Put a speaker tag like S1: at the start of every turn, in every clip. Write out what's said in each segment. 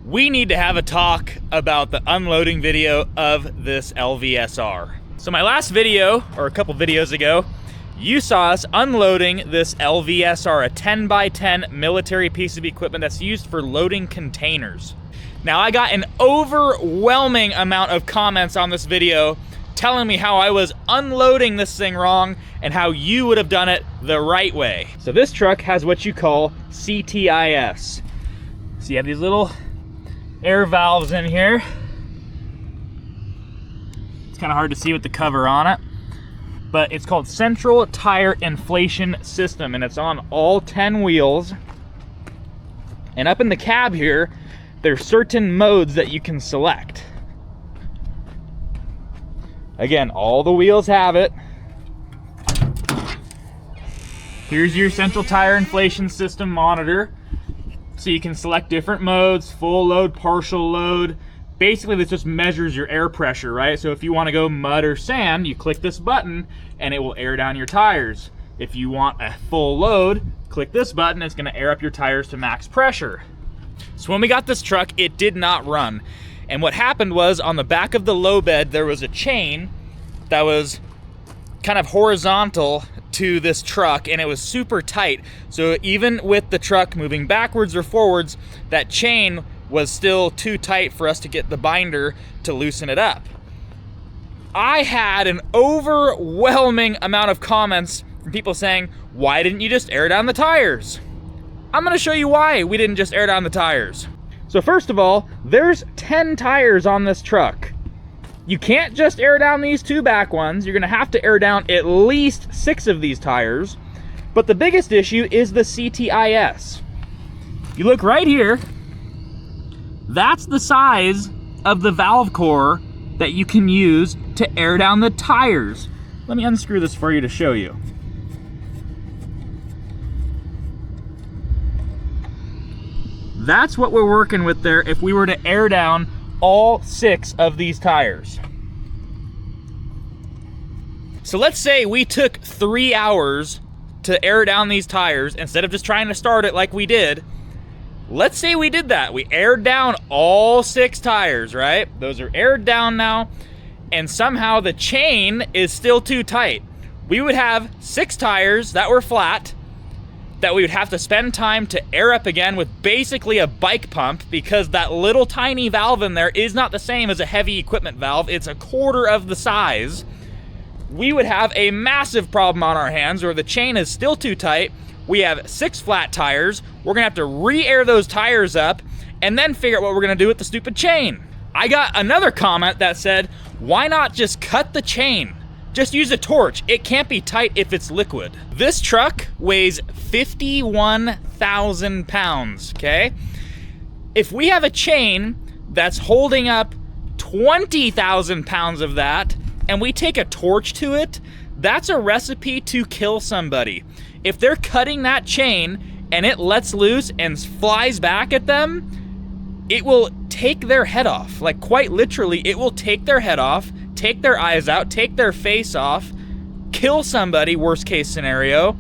S1: we need to have a talk about the unloading video of this LVSR. So my last video, or a couple videos ago, you saw us unloading this LVSR, a 10x10 military piece of equipment that's used for loading containers. Now I got an overwhelming amount of comments on this video telling me how I was unloading this thing wrong and how you would have done it the right way. So this truck has what you call CTIS. So you have these little air valves in here. It's kind of hard to see with the cover on it, but it's called Central Tire Inflation System, and it's on all 10 wheels. And up in the cab here, there's certain modes that you can select. Again, all the wheels have it. Here's your Central Tire Inflation System monitor. So you can select different modes, full load, partial load. Basically, this just measures your air pressure, right? So if you want to go mud or sand, you click this button and it will air down your tires. If you want a full load, click this button, it's going to air up your tires to max pressure. So when we got this truck, it did not run. And what happened was, on the back of the low bed, there was a chain that was kind of horizontal to this truck, and it was super tight. So even with the truck moving backwards or forwards, that chain was still too tight for us to get the binder to loosen it up. I had an overwhelming amount of comments from people saying, why didn't you just air down the tires? I'm gonna show you why we didn't just air down the tires. So first of all, there's 10 tires on this truck. You can't just air down these 2 back ones. You're gonna have to air down at least 6 of these tires. But the biggest issue is the CTIS. You look right here, that's the size of the valve core that you can use to air down the tires. Let me unscrew this for you to show you. That's what we're working with there if we were to air down all 6 of these tires. So let's say we took 3 hours to air down these tires instead of just trying to start it like we did. Let's say we did that. We aired down all 6 tires, right? Those are aired down now, and somehow the chain is still too tight. We would have 6 tires that were flat that we would have to spend time to air up again with basically a bike pump, because that little tiny valve in there is not the same as a heavy equipment valve. It's a quarter of the size. We would have a massive problem on our hands where the chain is still too tight. We have 6 flat tires. We're gonna have to re-air those tires up and then figure out what we're gonna do with the stupid chain. I got another comment that said, why not just cut the chain? Just use a torch. It can't be tight if it's liquid. This truck weighs 51,000 pounds, okay? If we have a chain that's holding up 20,000 pounds of that, and we take a torch to it, that's a recipe to kill somebody. If they're cutting that chain and it lets loose and flies back at them, it will take their head off. Like, quite literally, it will take their head off, take their eyes out, take their face off, kill somebody, worst case scenario,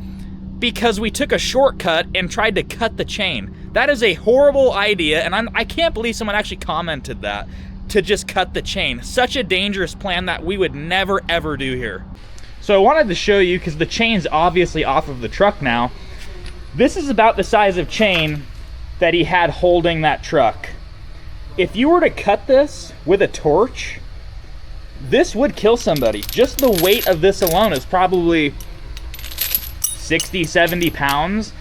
S1: because we took a shortcut and tried to cut the chain. That is a horrible idea, and I can't believe someone actually commented that, to just cut the chain. Such a dangerous plan that we would never ever do here. So I wanted to show you, because the chain's obviously off of the truck now. This is about the size of chain that he had holding that truck. If you were to cut this with a torch, this would kill somebody. Just the weight of this alone is probably 60, 70 pounds.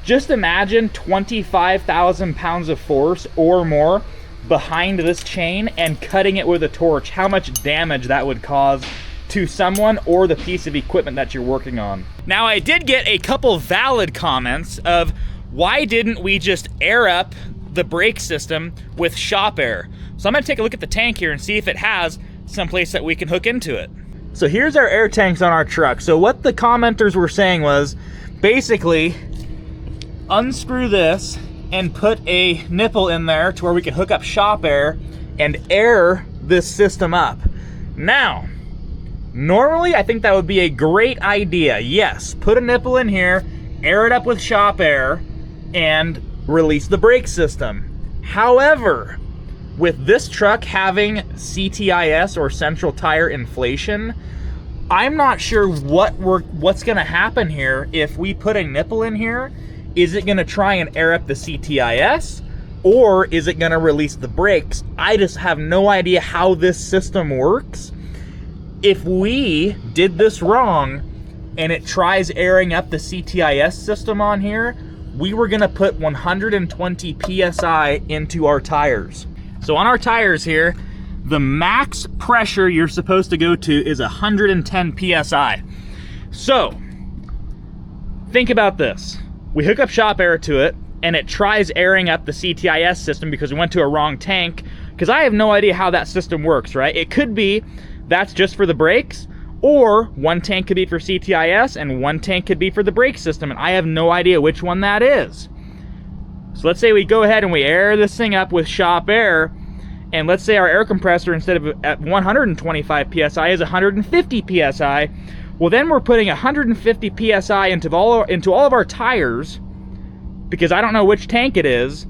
S1: Just imagine 25,000 pounds of force or more behind this chain and cutting it with a torch. How much damage that would cause to someone or the piece of equipment that you're working on. Now, I did get a couple valid comments of, why didn't we just air up the brake system with shop air? So I'm gonna take a look at the tank here and see if it has someplace that we can hook into it. So here's our air tanks on our truck. So what the commenters were saying was, basically, unscrew this and put a nipple in there to where we can hook up shop air and air this system up. Now, normally I think that would be a great idea. Yes, put a nipple in here, air it up with shop air, and release the brake system. However, with this truck having CTIS or central tire inflation, I'm not sure what's gonna happen here if we put a nipple in here. Is it gonna try and air up the CTIS, or is it gonna release the brakes? I just have no idea how this system works. If we did this wrong and it tries airing up the CTIS system on here, we were gonna put 120 PSI into our tires. So on our tires here, the max pressure you're supposed to go to is 110 PSI. So, think about this. We hook up shop air to it, and it tries airing up the CTIS system because we went to a wrong tank, because I have no idea how that system works, right? It could be that's just for the brakes, or one tank could be for CTIS and one tank could be for the brake system, and I have no idea which one that is. So let's say we go ahead and we air this thing up with shop air, and let's say our air compressor, instead of at 125 PSI, is 150 PSI. Well, then we're putting 150 PSI into all of our tires, because I don't know which tank it is,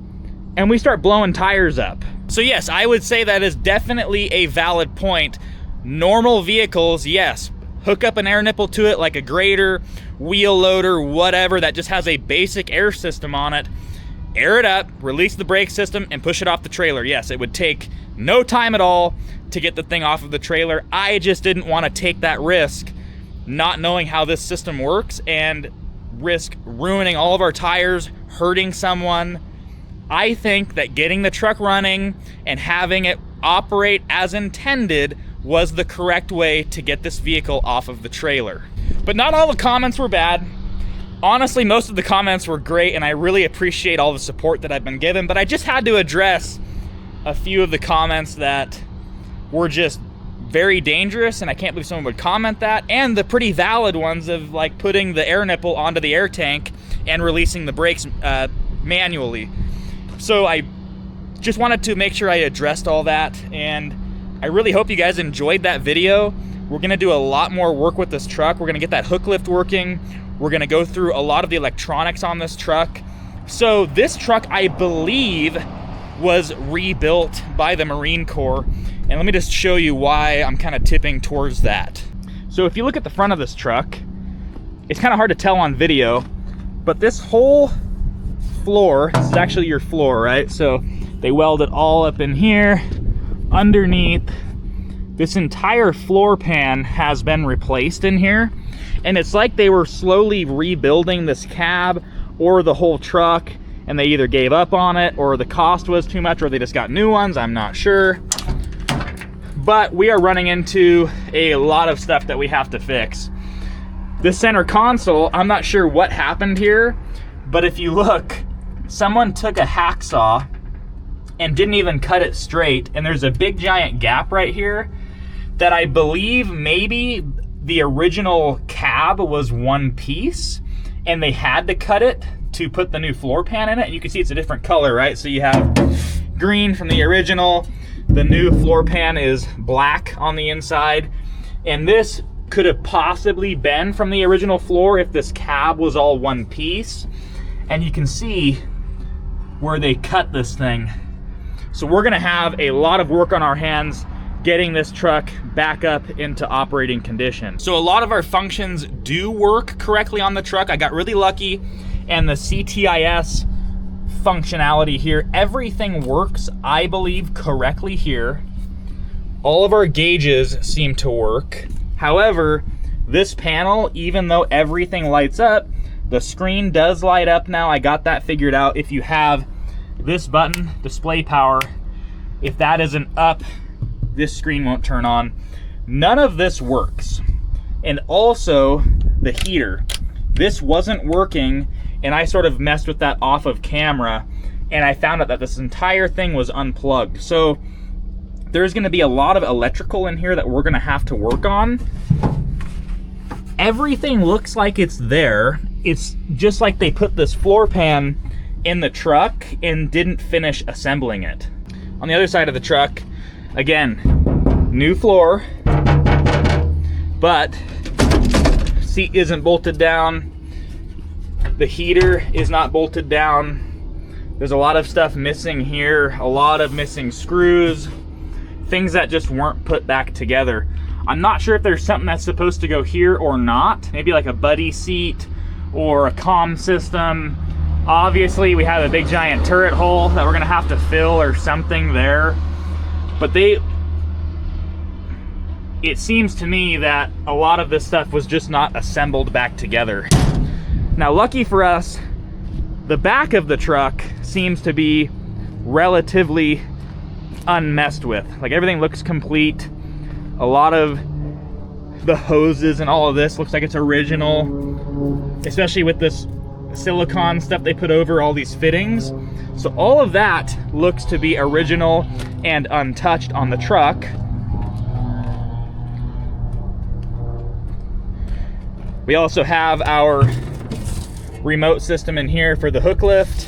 S1: and we start blowing tires up. So yes, I would say that is definitely a valid point. Normal vehicles, yes, hook up an air nipple to it like a grader, wheel loader, whatever, that just has a basic air system on it. Air it up, release the brake system, and push it off the trailer. Yes, it would take no time at all to get the thing off of the trailer. I just didn't want to take that risk, not knowing how this system works, and risk ruining all of our tires, hurting someone. I think that getting the truck running and having it operate as intended was the correct way to get this vehicle off of the trailer. But not all the comments were bad. Honestly, most of the comments were great, and I really appreciate all the support that I've been given, but I just had to address a few of the comments that were just very dangerous, and I can't believe someone would comment that, and the pretty valid ones of like putting the air nipple onto the air tank and releasing the brakes manually. So I just wanted to make sure I addressed all that, and I really hope you guys enjoyed that video. We're gonna do a lot more work with this truck. We're gonna get that hook lift working. We're gonna go through a lot of the electronics on this truck. So this truck, I believe, was rebuilt by the Marine Corps. And let me just show you why I'm kind of tipping towards that. So if you look at the front of this truck, it's kind of hard to tell on video, but this whole floor, this is actually your floor, right? So they weld it all up in here. Underneath, this entire floor pan has been replaced in here, and it's like they were slowly rebuilding this cab or the whole truck, and they either gave up on it, or the cost was too much, or they just got new ones. I'm not sure. But we are running into a lot of stuff that we have to fix. This center console, I'm not sure what happened here, but if you look, someone took a hacksaw and didn't even cut it straight, and there's a big giant gap right here that I believe maybe the original cab was one piece and they had to cut it to put the new floor pan in it. And you can see it's a different color, right? So you have green from the original, the new floor pan is black on the inside, and this could have possibly been from the original floor if this cab was all one piece. And you can see where they cut this thing. So we're gonna have a lot of work on our hands getting this truck back up into operating condition. So a lot of our functions do work correctly on the truck. I got really lucky, and the CTIS functionality here, everything works, I believe, correctly here. All of our gauges seem to work. However, this panel, even though everything lights up, the screen does light up now. I got that figured out. If you have this button, display power, if that isn't up, this screen won't turn on. None of this works. And also the heater, this wasn't working, and I sort of messed with that off of camera, and I found out that this entire thing was unplugged. So there's gonna be a lot of electrical in here that we're gonna have to work on. Everything looks like it's there. It's just like they put this floor pan in the truck and didn't finish assembling it. On the other side of the truck, again, new floor, but seat isn't bolted down. The heater is not bolted down. There's a lot of stuff missing here, a lot of missing screws, things that just weren't put back together. I'm not sure if there's something that's supposed to go here or not. Maybe like a buddy seat or a comm system. Obviously, we have a big giant turret hole that we're gonna have to fill or something there. But it seems to me that a lot of this stuff was just not assembled back together. Now, lucky for us, the back of the truck seems to be relatively unmessed with. Like, everything looks complete. A lot of the hoses and all of this looks like it's original, especially with this silicone stuff they put over all these fittings. So all of that looks to be original and untouched on the truck. We also have our remote system in here for the hook lift.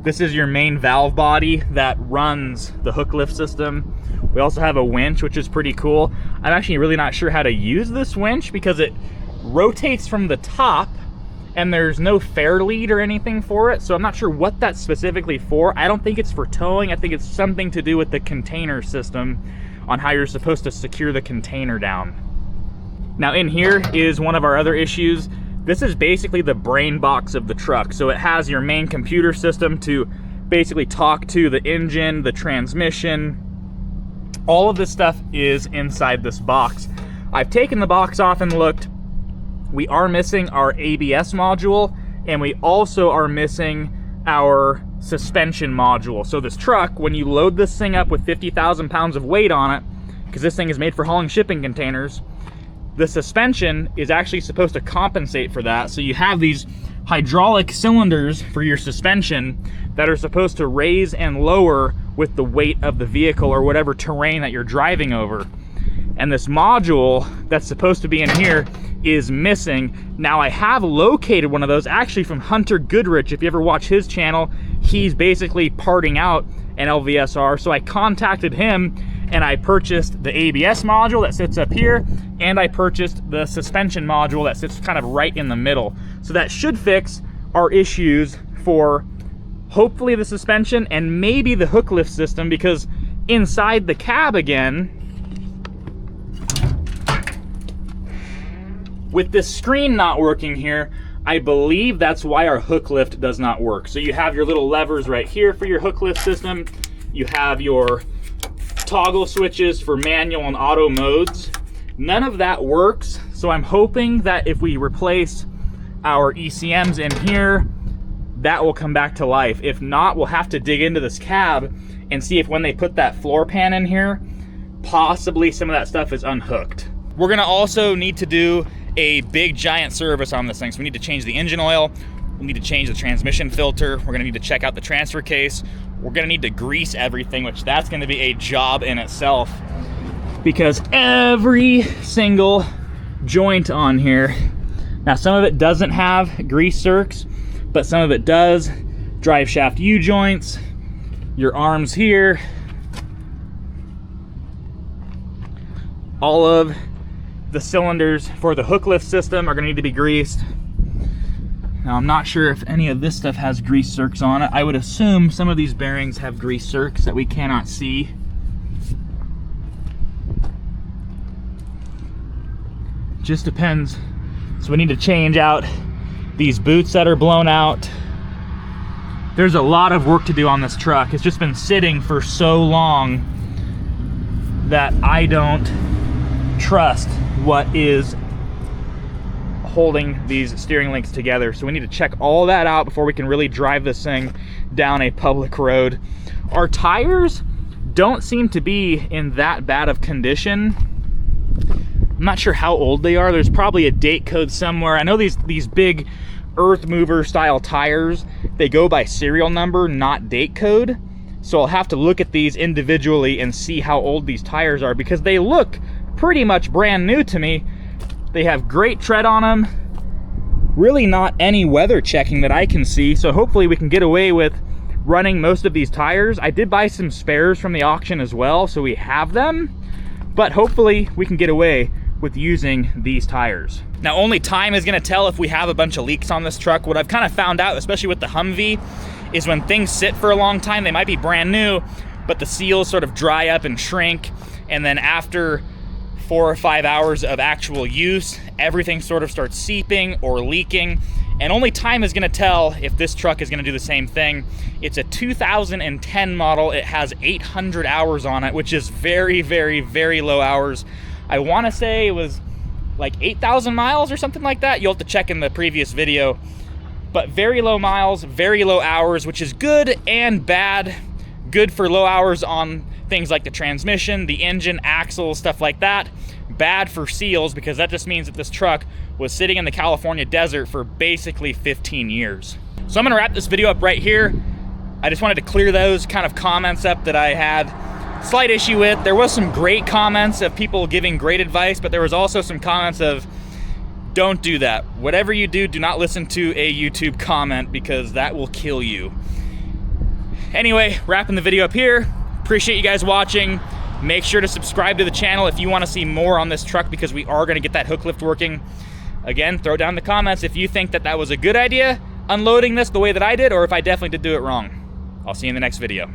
S1: This is your main valve body that runs the hook lift system. We also have a winch, which is pretty cool. I'm actually really not sure how to use this winch because it rotates from the top and there's no fair lead or anything for it. So I'm not sure what that's specifically for. I don't think it's for towing. I think it's something to do with the container system on how you're supposed to secure the container down. Now, in here is one of our other issues. This is basically the brain box of the truck. So it has your main computer system to basically talk to the engine, the transmission. All of this stuff is inside this box. I've taken the box off and looked. We are missing our ABS module, and we also are missing our suspension module. So this truck, when you load this thing up with 50,000 pounds of weight on it, because this thing is made for hauling shipping containers, the suspension is actually supposed to compensate for that. So you have these hydraulic cylinders for your suspension that are supposed to raise and lower with the weight of the vehicle or whatever terrain that you're driving over. And this module that's supposed to be in here is missing. Now, I have located one of those actually from Hunter Goodrich. If you ever watch his channel, he's basically parting out an LVSR. So I contacted him and I purchased the ABS module that sits up here, and I purchased the suspension module that sits kind of right in the middle. So that should fix our issues for hopefully the suspension and maybe the hook lift system, because inside the cab again, with this screen not working here, I believe that's why our hook lift does not work. So you have your little levers right here for your hook lift system. You have your toggle switches for manual and auto modes. None of that works. So I'm hoping that if we replace our ECMs in here, that will come back to life. If not, we'll have to dig into this cab and see if when they put that floor pan in here, possibly some of that stuff is unhooked. We're gonna also need to do a big giant service on this thing. So we need to change the engine oil, we need to change the transmission filter, we're gonna need to check out the transfer case, we're gonna need to grease everything, which that's gonna be a job in itself, because every single joint on here, now some of it doesn't have grease zerks, but some of it does. Drive shaft U-joints, your arms here, all of the cylinders for the hook lift system are gonna need to be greased. Now, I'm not sure if any of this stuff has grease zerks on it. I would assume some of these bearings have grease zerks that we cannot see. Just depends. So we need to change out these boots that are blown out. There's a lot of work to do on this truck. It's just been sitting for so long that I don't trust what is holding these steering links together. So we need to check all that out before we can really drive this thing down a public road. Our tires don't seem to be in that bad of condition. I'm not sure how old they are. There's probably a date code somewhere. I know these big earth mover style tires, they go by serial number, not date code. So I'll have to look at these individually and see how old these tires are, because they look pretty much brand new to me. They have great tread on them. Really not any weather checking that I can see. So hopefully we can get away with running most of these tires. I did buy some spares from the auction as well, so we have them. But hopefully we can get away with using these tires. Now, only time is gonna tell if we have a bunch of leaks on this truck. What I've kind of found out, especially with the Humvee, is when things sit for a long time, they might be brand new, but the seals sort of dry up and shrink, and then after 4 or 5 hours of actual use, everything sort of starts seeping or leaking, and only time is gonna tell if this truck is gonna do the same thing. It's a 2010 model. It has 800 hours on it, which is very, very, very low hours. I wanna say it was like 8,000 miles or something like that. You'll have to check in the previous video. But very low miles, very low hours, which is good and bad. Good for low hours on things like the transmission, the engine, axles, stuff like that. Bad for seals, because that just means that this truck was sitting in the California desert for basically 15 years. So I'm gonna wrap this video up right here. I just wanted to clear those kind of comments up that I had slight issue with. There was some great comments of people giving great advice, but there was also some comments of, don't do that. Whatever you do, do not listen to a YouTube comment, because that will kill you. Anyway, wrapping the video up here. Appreciate you guys watching. Make sure to subscribe to the channel if you want to see more on this truck, because we are going to get that hook lift working. Again, throw down in the comments if you think that that was a good idea, unloading this the way that I did, or if I definitely did do it wrong. I'll see you in the next video.